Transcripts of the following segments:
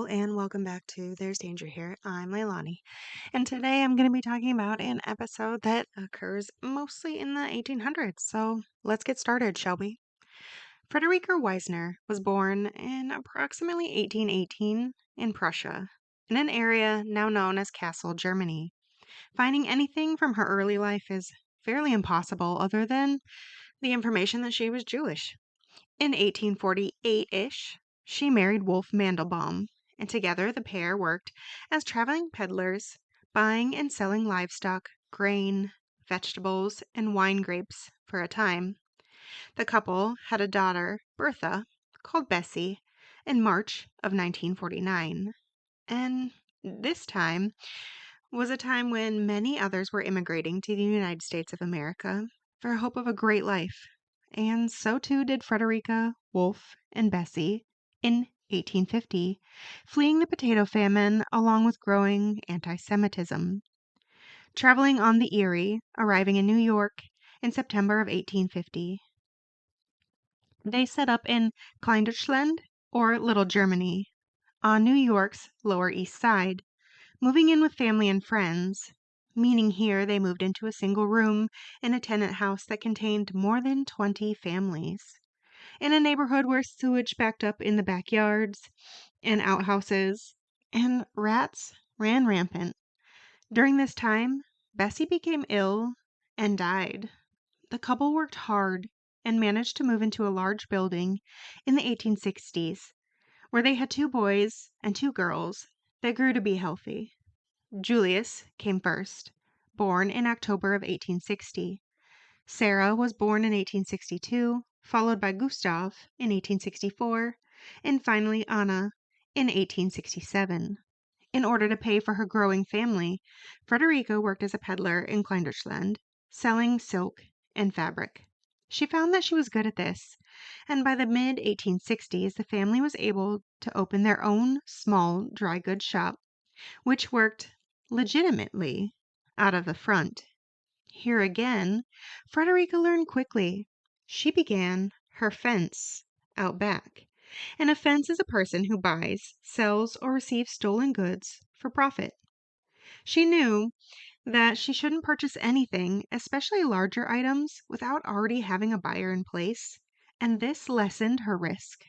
and welcome back to There's Danger Here. I'm Leilani, and today I'm going to be talking about an episode that occurs mostly in the 1800s. So let's get started, shall we? Fredericka Weisner was born in approximately 1818 in Prussia, in an area now known as Kassel, Germany. Finding anything from her early life is fairly impossible other than the information that she was Jewish. In 1848-ish, she married Wolf Mandelbaum, and together the pair worked as traveling peddlers, buying and selling livestock, grain, vegetables, and wine grapes for a time. The couple had a daughter, Bertha, called Bessie, in March of 1949. And this time was a time when many others were immigrating to the United States of America for hope of a great life. And so too did Fredericka, Wolf, and Bessie in 1850, fleeing the potato famine along with growing anti-Semitism. Traveling on the Erie, arriving in New York in September of 1850, they set up in Kleindeutschland, or Little Germany, on New York's Lower East Side, moving in with family and friends, meaning here they moved into a single room in a tenant house that contained more than 20 families, in a neighborhood where sewage backed up in the backyards and outhouses, and rats ran rampant. During this time, Bessie became ill and died. The couple worked hard and managed to move into a large building in the 1860s, where they had 2 boys and 2 girls that grew to be healthy. Julius came first, born in October of 1860. Sarah was born in 1862, followed by Gustav in 1864, and finally Anna in 1867. In order to pay for her growing family, Fredericka worked as a peddler in Kleindeutschland, selling silk and fabric. She found that she was good at this, and by the mid-1860s, the family was able to open their own small dry goods shop, which worked legitimately out of the front. Here again, Fredericka learned quickly. She began her fence out back. And a fence is a person who buys, sells, or receives stolen goods for profit. She knew that she shouldn't purchase anything, especially larger items, without already having a buyer in place, and this lessened her risk.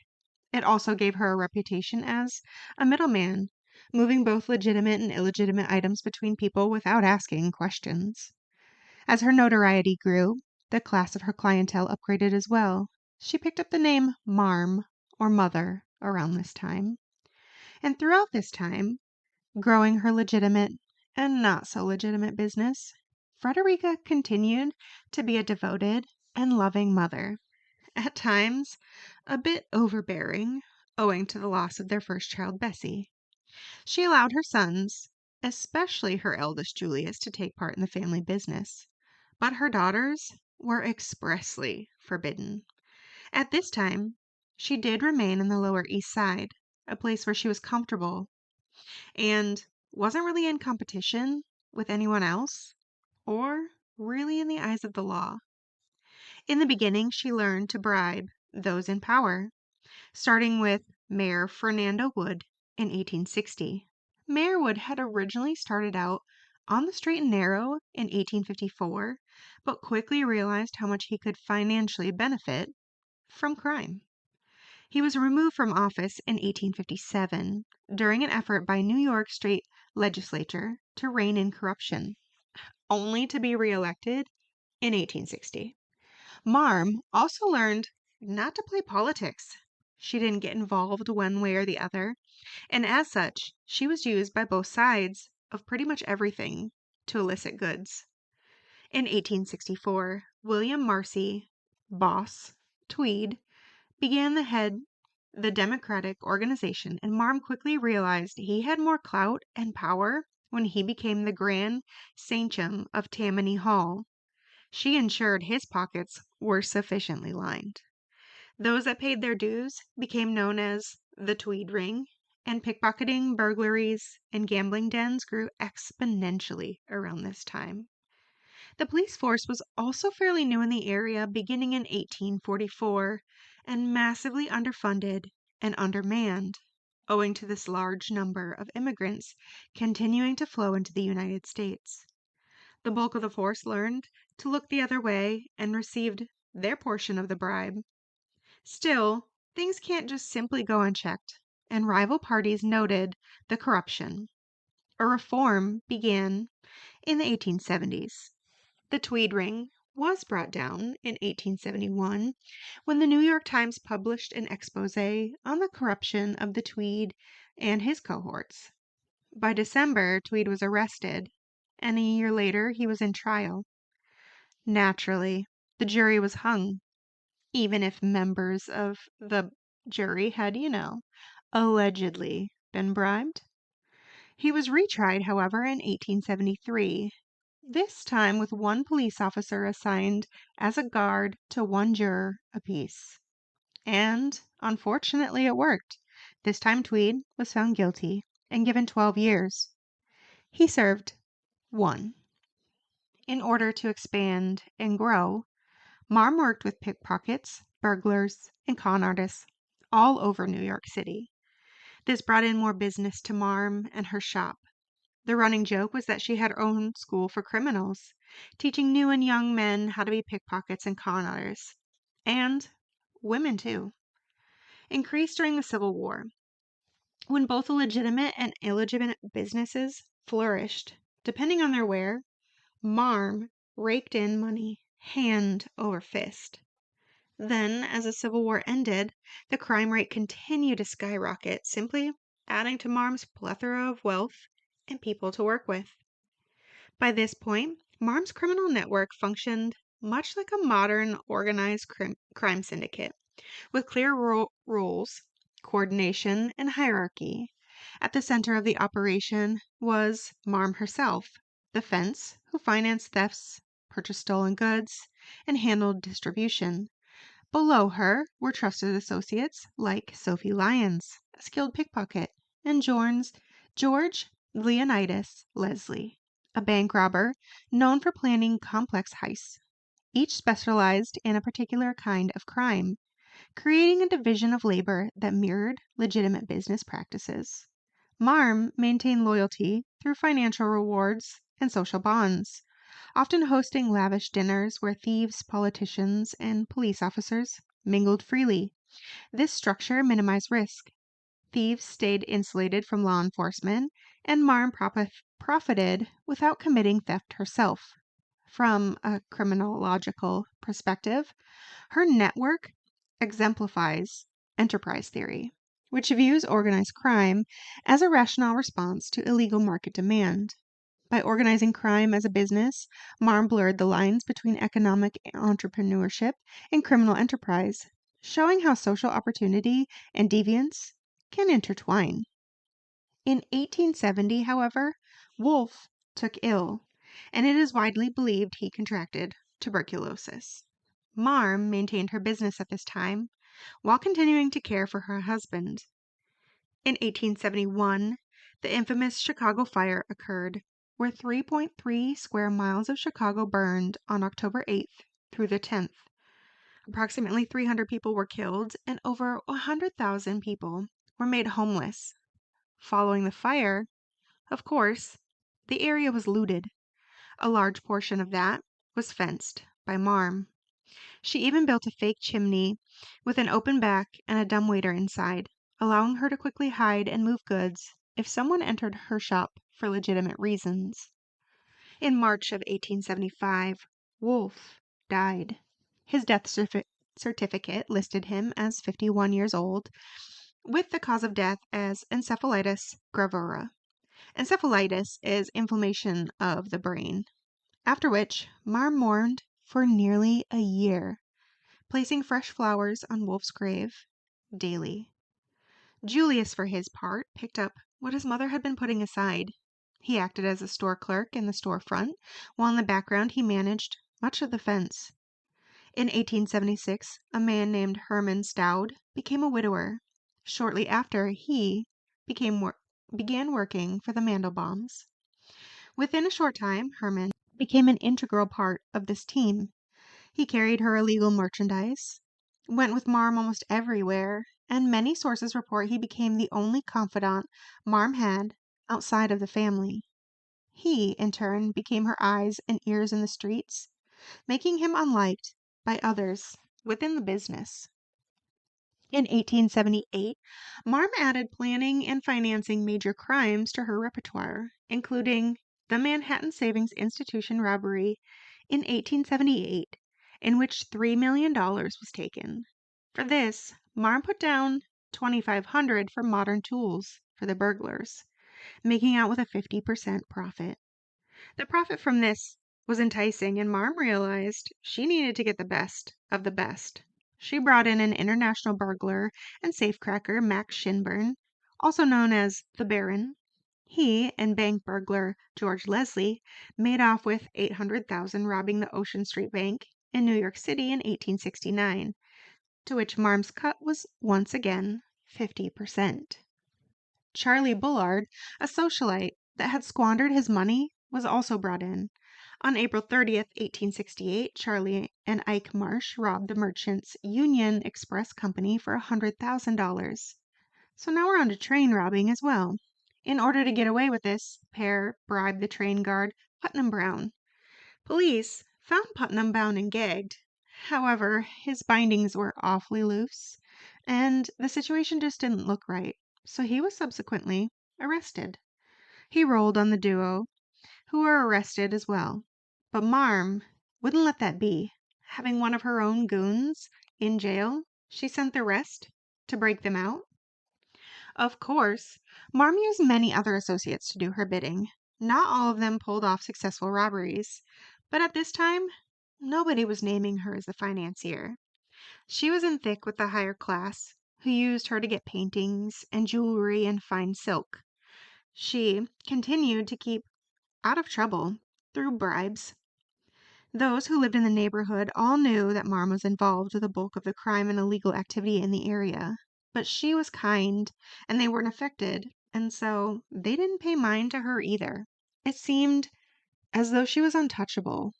It also gave her a reputation as a middleman, moving both legitimate and illegitimate items between people without asking questions. As her notoriety grew, the class of her clientele upgraded as well. She picked up the name Marm, or Mother, around this time. And throughout this time, growing her legitimate and not so legitimate business, Fredericka continued to be a devoted and loving mother, at times a bit overbearing, owing to the loss of their first child, Bessie. She allowed her sons, especially her eldest Julius, to take part in the family business, but her daughters were expressly forbidden. At this time, she did remain in the Lower East Side, a place where she was comfortable and wasn't really in competition with anyone else or really in the eyes of the law. In the beginning, she learned to bribe those in power, starting with Mayor Fernando Wood in 1860. Mayor Wood had originally started out on the straight and narrow in 1854, but quickly realized how much he could financially benefit from crime. He was removed from office in 1857 during an effort by New York State Legislature to rein in corruption, only to be reelected in 1860. Marm also learned not to play politics. She didn't get involved one way or the other, and as such, she was used by both sides of pretty much everything to elicit goods. In 1864, William Marcy, boss, Tweed, began the Democratic organization, and Marm quickly realized he had more clout and power when he became the Grand Sachem of Tammany Hall. She ensured his pockets were sufficiently lined. Those that paid their dues became known as the Tweed Ring, and pickpocketing, burglaries, and gambling dens grew exponentially around this time. The police force was also fairly new in the area beginning in 1844 and massively underfunded and undermanned. owing to this large number of immigrants continuing to flow into the United States. The bulk of the force learned to look the other way and received their portion of the bribe. Still, things can't just simply go unchecked, and rival parties noted the corruption. A reform began in the 1870s. The Tweed Ring was brought down in 1871 when the New York Times published an expose on the corruption of the Tweed and his cohorts. By December, Tweed was arrested, and a year later he was in trial. Naturally, the jury was hung, even if members of the jury had, allegedly been bribed. He was retried, however, in 1873, this time with one police officer assigned as a guard to one juror apiece. And, unfortunately, it worked. This time Tweed was found guilty and given 12 years. He served 1. In order to expand and grow, Marm worked with pickpockets, burglars, and con artists all over New York City. This brought in more business to Marm and her shop. The running joke was that she had her own school for criminals, teaching new and young men how to be pickpockets and con artists. And women, too. Increased during the Civil War, when both the legitimate and illegitimate businesses flourished, depending on their wear. Marm raked in money hand over fist. Then, as the Civil War ended, the crime rate continued to skyrocket, simply adding to Marm's plethora of wealth and people to work with. By this point, Marm's criminal network functioned much like a modern organized crime syndicate, with clear rules, coordination, and hierarchy. At the center of the operation was Marm herself, the fence, who financed thefts, purchased stolen goods, and handled distribution. Below her were trusted associates like Sophie Lyons, a skilled pickpocket, and George Leonidas Leslie, a bank robber known for planning complex heists. Each specialized in a particular kind of crime, creating a division of labor that mirrored legitimate business practices. Marm maintained loyalty through financial rewards and social bonds, often hosting lavish dinners where thieves, politicians, and police officers mingled freely. This structure minimized risk. Thieves stayed insulated from law enforcement, and Marm profited without committing theft herself. From a criminological perspective, her network exemplifies enterprise theory, which views organized crime as a rational response to illegal market demand. By organizing crime as a business, Marm blurred the lines between economic entrepreneurship and criminal enterprise, showing how social opportunity and deviance can intertwine. In 1870, however, Wolfe took ill, and it is widely believed he contracted tuberculosis. Marm maintained her business at this time, while continuing to care for her husband. In 1871, the infamous Chicago fire occurred, where 3.3 square miles of Chicago burned on October 8th through the 10th. Approximately 300 people were killed, and over 100,000 people were made homeless. Following the fire, of course, the area was looted. A large portion of that was fenced by Marm. She even built a fake chimney with an open back and a dumbwaiter inside, allowing her to quickly hide and move goods if someone entered her shop for legitimate reasons. In March of 1875, Wolfe died. His death certificate listed him as 51 years old, with the cause of death as encephalitis gravura. Encephalitis is inflammation of the brain, after which Marm mourned for nearly a year, placing fresh flowers on Wolfe's grave daily. Julius, for his part, picked up what his mother had been putting aside. He acted as a store clerk in the storefront, while in the background he managed much of the fence. In 1876, a man named Herman became a widower. Shortly after, he began working for the Mandelbaums. Within a short time, Herman became an integral part of this team. He carried her illegal merchandise, went with Marm almost everywhere, and many sources report he became the only confidant Marm had outside of the family. He, in turn, became her eyes and ears in the streets, making him unliked by others within the business. In 1878, Marm added planning and financing major crimes to her repertoire, including the Manhattan Savings Institution robbery in 1878, in which $3 million was taken. For this, Marm put down $2,500 for modern tools for the burglars, making out with a 50% profit. The profit from this was enticing, and Marm realized she needed to get the best of the best. She brought in an international burglar and safecracker, Max Shinburn, also known as the Baron. He and bank burglar George Leslie made off with $800,000 robbing the Ocean Street Bank in New York City in 1869, to which Marm's cut was once again 50%. Charlie Bullard, a socialite that had squandered his money, was also brought in. On April 30th, 1868, Charlie and Ike Marsh robbed the Merchants Union Express Company for $100,000. So now we're on to train robbing as well. In order to get away with this, pair bribed the train guard, Putnam Brown. Police found Putnam bound and gagged. However, his bindings were awfully loose, and the situation just didn't look right, so he was subsequently arrested. He rolled on the duo, who were arrested as well. But Marm wouldn't let that be. Having one of her own goons in jail, she sent the rest to break them out. Of course, Marm used many other associates to do her bidding. Not all of them pulled off successful robberies, but at this time, nobody was naming her as the financier. She was in thick with the higher class, who used her to get paintings and jewelry and fine silk. She continued to keep out of trouble through bribes. Those who lived in the neighborhood all knew that Marm was involved with the bulk of the crime and illegal activity in the area. But she was kind, and they weren't affected, and so they didn't pay mind to her either. It seemed as though she was untouchable,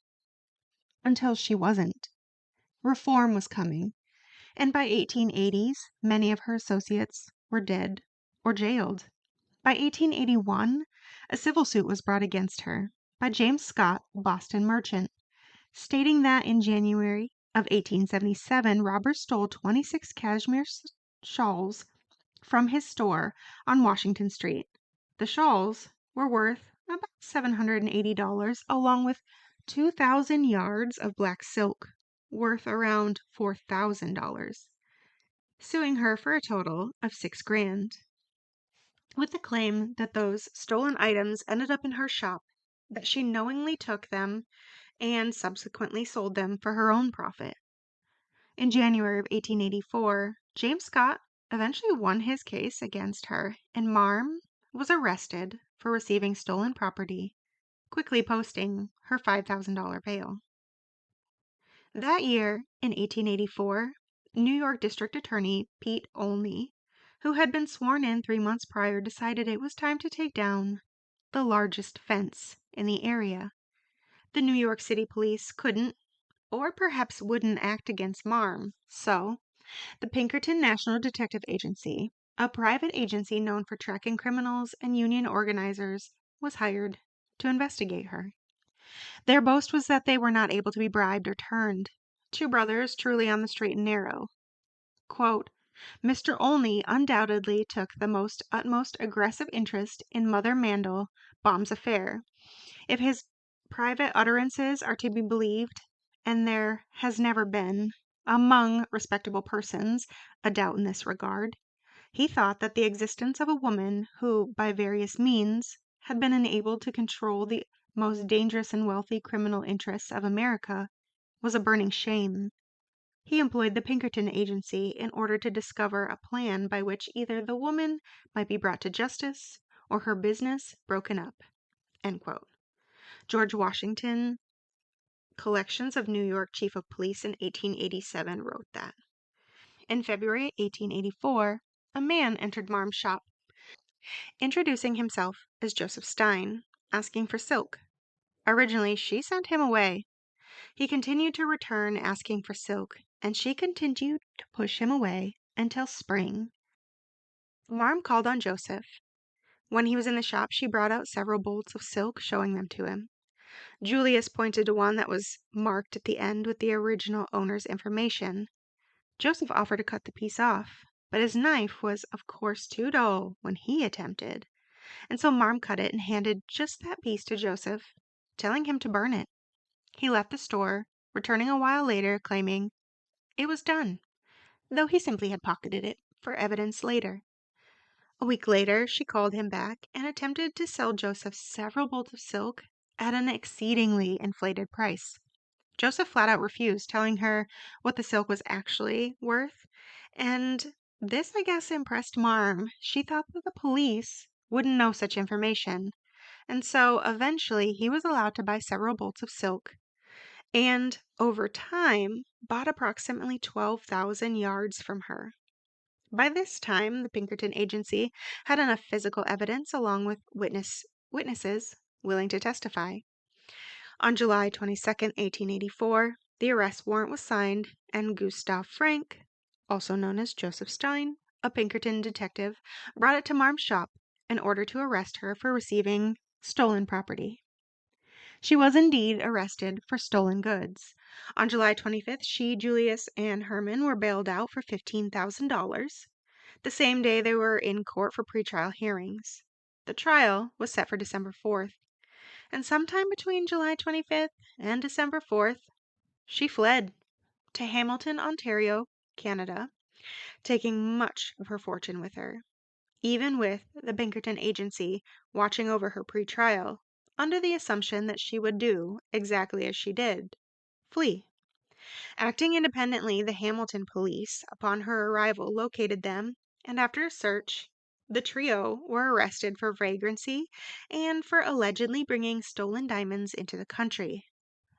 until she wasn't. Reform was coming, and by 1880s, many of her associates were dead or jailed. By 1881, a civil suit was brought against her by James Scott, a Boston merchant, stating that in January of 1877, robbers stole 26 cashmere shawls from his store on Washington Street. The shawls were worth about $780, along with 2,000 yards of black silk, worth around $4,000, suing her for a total of $6 grand, with the claim that those stolen items ended up in her shop, that she knowingly took them and subsequently sold them for her own profit. In January of 1884, James Scott eventually won his case against her, and Marm was arrested for receiving stolen property, quickly posting her $5,000 bail. That year, in 1884, New York District Attorney Pete Olney, who had been sworn in 3 months prior, decided it was time to take down the largest fence in the area. The New York City police couldn't, or perhaps wouldn't, act against Marm, so the Pinkerton National Detective Agency, a private agency known for tracking criminals and union organizers, was hired to investigate her. Their boast was that they were not able to be bribed or turned. Two brothers truly on the straight and narrow. Quote, Mr. Olney undoubtedly took the utmost aggressive interest in Mother Mandelbaum's affair, if his private utterances are to be believed, and there has never been, among respectable persons, a doubt in this regard. He thought that the existence of a woman who, by various means, had been enabled to control the most dangerous and wealthy criminal interests of America was a burning shame. He employed the Pinkerton Agency in order to discover a plan by which either the woman might be brought to justice or her business broken up. End quote. George Washington, Collections of New York Chief of Police in 1887, wrote that. In February 1884, a man entered Marm's shop, introducing himself as Joseph Stein, asking for silk. Originally, she sent him away. He continued to return asking for silk, and she continued to push him away until spring. Marm called on Joseph. When he was in the shop, she brought out several bolts of silk, showing them to him. Julius pointed to one that was marked at the end with the original owner's information. Joseph offered to cut the piece off, but his knife was, of course, too dull when he attempted, and so Marm cut it and handed just that piece to Joseph, telling him to burn it. He left the store, returning a while later, claiming it was done, though he simply had pocketed it for evidence later. A week later, she called him back and attempted to sell Joseph several bolts of silk at an exceedingly inflated price. Joseph flat out refused, telling her what the silk was actually worth, and this, I guess, impressed Marm. She thought that the police wouldn't know such information, and so eventually he was allowed to buy several bolts of silk, and over time bought approximately 12,000 yards from her. By this time, the Pinkerton Agency had enough physical evidence along with witnesses willing to testify. On July 22nd, 1884, the arrest warrant was signed, and Gustav Frank, also known as Joseph Stein, a Pinkerton detective, brought it to Marm's shop in order to arrest her for receiving stolen property. She was indeed arrested for stolen goods. On July 25th, she, Julius, and Herman were bailed out for $15,000. The same day, they were in court for pretrial hearings. The trial was set for December 4th, and sometime between July 25th and December 4th, she fled to Hamilton, Ontario, Canada, taking much of her fortune with her, even with the Pinkerton Agency watching over her pre-trial, under the assumption that she would do exactly as she did, flee. Acting independently, the Hamilton police, upon her arrival, located them, and after a search, the trio were arrested for vagrancy and for allegedly bringing stolen diamonds into the country.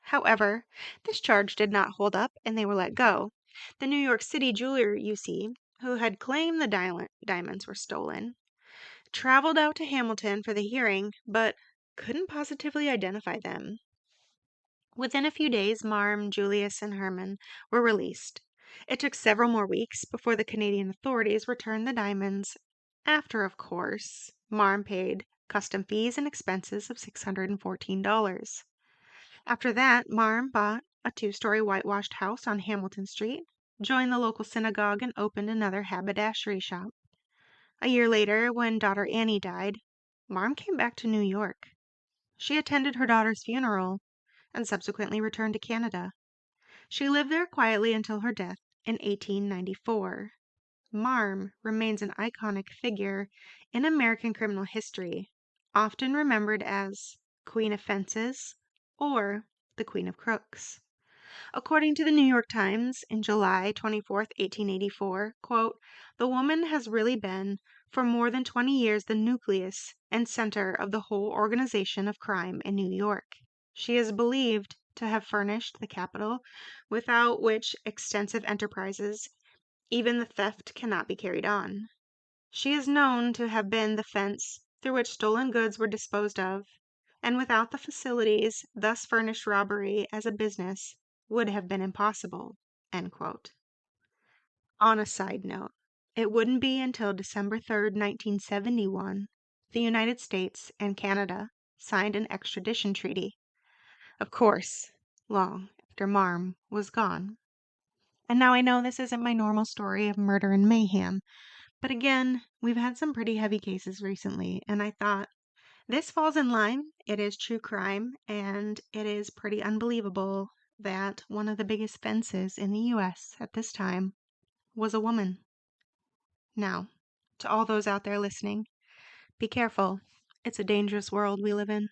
However, this charge did not hold up and they were let go. The New York City jeweler, you see, who had claimed the diamonds were stolen, traveled out to Hamilton for the hearing, but couldn't positively identify them. Within a few days, Marm, Julius, and Herman were released. It took several more weeks before the Canadian authorities returned the diamonds, after, of course, Marm paid custom fees and expenses of $614. After that, Marm bought a two-story whitewashed house on Hamilton Street, joined the local synagogue, and opened another haberdashery shop. A year later, when daughter Annie died, Marm came back to New York. She attended her daughter's funeral and subsequently returned to Canada. She lived there quietly until her death in 1894. Marm remains an iconic figure in American criminal history, often remembered as Queen of Fences or the Queen of Crooks. According to the New York Times, in July 24th, 1884, quote, "The woman has really been, for more than 20 years, the nucleus and center of the whole organization of crime in New York. She is believed to have furnished the capital without which extensive enterprises, even the theft, cannot be carried on. She is known to have been the fence through which stolen goods were disposed of, and without the facilities thus furnished, robbery as a business would have been impossible." End quote. On a side note, it wouldn't be until December 3rd, 1971, the United States and Canada signed an extradition treaty. Of course, long after Marm was gone. And now I know this isn't my normal story of murder and mayhem, but again, we've had some pretty heavy cases recently, and I thought this falls in line. It is true crime, and it is pretty unbelievable that one of the biggest fences in the US at this time was a woman. Now, to all those out there listening, be careful. It's a dangerous world we live in.